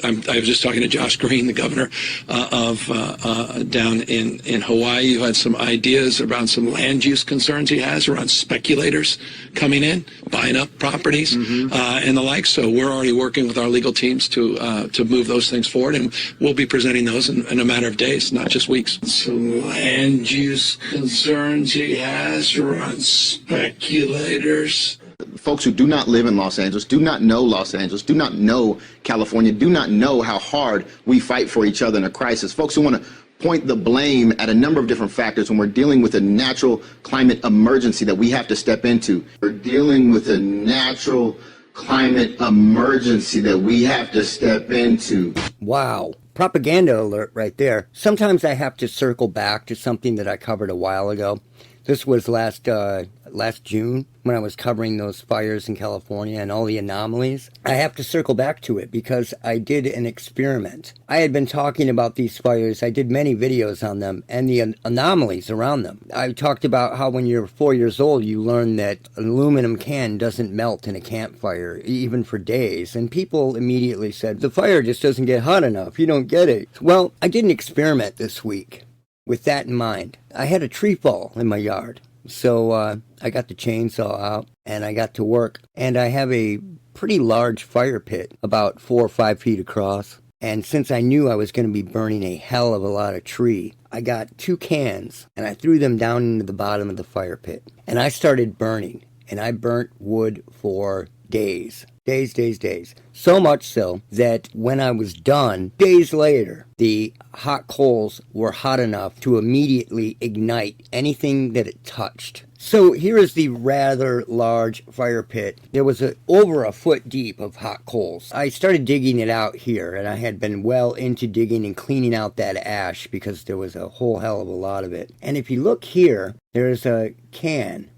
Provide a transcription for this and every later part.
I was just talking to Josh Green, the governor of down in Hawaii, who had some ideas around some land use concerns he has around speculators coming in, buying up properties, and the like. So we're already working with our legal teams to move those things forward, and we'll be presenting those in a matter of days, not just weeks. Some land use concerns he has around speculators. Folks who do not live in Los Angeles, do not know Los Angeles, do not know California, do not know how hard we fight for each other in a crisis. Folks who want to point the blame at a number of different factors when we're dealing with a natural climate emergency that we have to step into. We're dealing with a natural climate emergency that we have to step into. Wow. Propaganda alert right there. Sometimes I have to circle back to something that I covered a while ago. This was last June when I was covering those fires in California and all the anomalies. I have to circle back to it because I did an experiment. I had been talking about these fires. I did many videos on them and the anomalies around them. I talked about how when you're 4 years old, you learn that an aluminum can doesn't melt in a campfire, even for days. And people immediately said, the fire just doesn't get hot enough. You don't get it. Well, I did an experiment this week. With that in mind, I had a tree fall in my yard. So I got the chainsaw out and I got to work. And I have a pretty large fire pit, about 4 or 5 feet across. And since I knew I was going to be burning a hell of a lot of tree, I got 2 cans and I threw them down into the bottom of the fire pit. And I started burning. And I burnt wood for days. Days. So much so that when I was done, days later, the hot coals were hot enough to immediately ignite anything that it touched. So here is the rather large fire pit. There was over a foot deep of hot coals. I started digging it out here, and I had been well into digging and cleaning out that ash because there was a whole hell of a lot of it. And if you look here, there's a can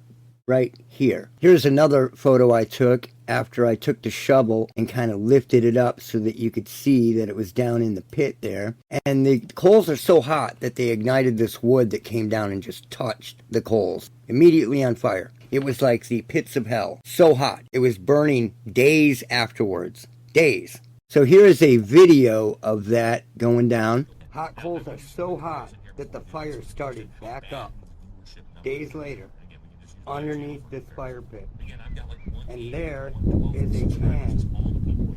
right here. Here's another photo I took after I took the shovel and kind of lifted it up so that you could see that it was down in the pit there. And the coals are so hot that they ignited this wood that came down and just touched the coals, immediately on fire. It was like the pits of hell. So hot. It was burning days afterwards. Days. So here is a video of that going down. Hot coals are so hot that the fire started back up days later underneath this fire pit. And there is a can.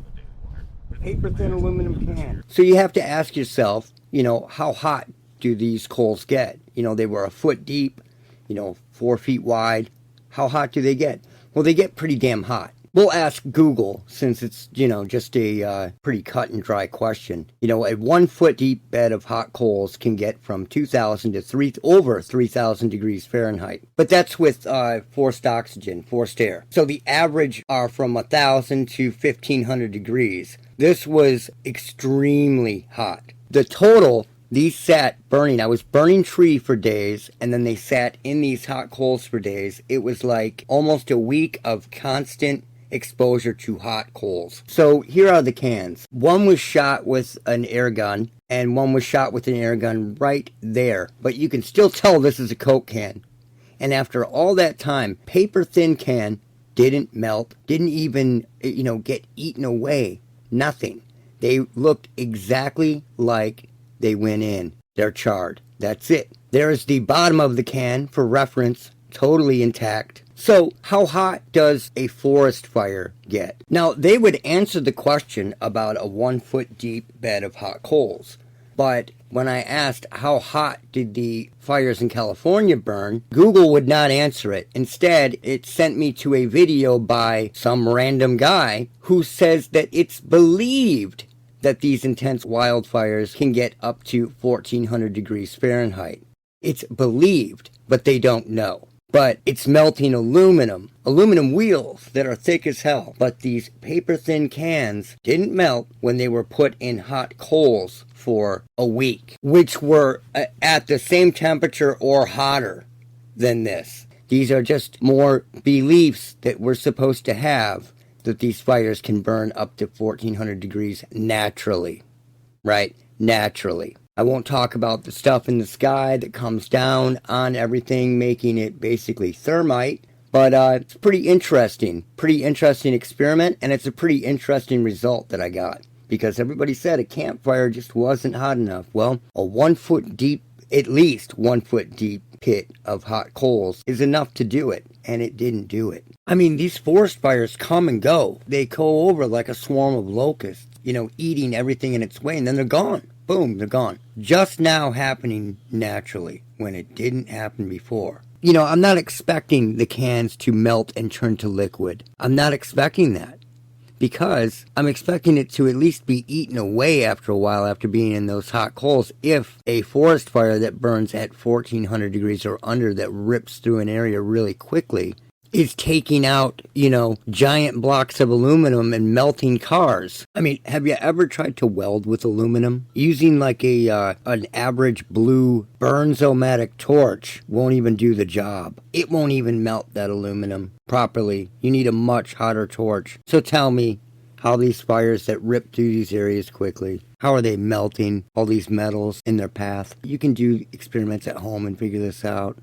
Paper thin aluminum can. So you have to ask yourself, how hot do these coals get? They were a foot deep, 4 feet wide. How hot do they get? Well, they get pretty damn hot. We'll ask Google, since it's, just a pretty cut and dry question. A 1 foot deep bed of hot coals can get from 2,000 to over 3,000 degrees Fahrenheit. But that's with forced oxygen, forced air. So the average are from 1,000 to 1,500 degrees. This was extremely hot. The total, these sat burning. I was burning tree for days, and then they sat in these hot coals for days. It was like almost a week of constant exposure to hot coals. So here are the cans. One was shot with an air gun, and one was shot with an air gun right there. But you can still tell this is a Coke can. And after all that time, paper thin can didn't melt, didn't even, get eaten away. Nothing. They looked exactly like they went in. They're charred. That's it. There's the bottom of the can for reference, totally intact. So, how hot does a forest fire get? Now, they would answer the question about a 1 foot deep bed of hot coals. But when I asked how hot did the fires in California burn, Google would not answer it. Instead, it sent me to a video by some random guy who says that it's believed that these intense wildfires can get up to 1,400 degrees Fahrenheit. It's believed, but they don't know. But it's melting aluminum wheels that are thick as hell. But these paper-thin cans didn't melt when they were put in hot coals for a week, which were at the same temperature or hotter than this. These are just more beliefs that we're supposed to have, that these fires can burn up to 1,400 degrees naturally, right? Naturally. I won't talk about the stuff in the sky that comes down on everything, making it basically thermite. But it's pretty interesting experiment, and it's a pretty interesting result that I got. because everybody said a campfire just wasn't hot enough. Well, a 1 foot deep, at least 1 foot deep pit of hot coals is enough to do it, and it didn't do it. I mean, these forest fires come and go. They go over like a swarm of locusts, eating everything in its way, and then they're gone. Boom, they're gone. Just now happening naturally when it didn't happen before. I'm not expecting the cans to melt and turn to liquid. I'm not expecting that, because I'm expecting it to at least be eaten away after a while after being in those hot coals. If a forest fire that burns at 1400 degrees or under, that rips through an area really quickly, is taking out, giant blocks of aluminum and melting cars. I mean, have you ever tried to weld with aluminum? Using like an average blue Burns-O-Matic torch won't even do the job. It won't even melt that aluminum properly. You need a much hotter torch. So tell me, how these fires that rip through these areas quickly, how are they melting all these metals in their path? You can do experiments at home and figure this out.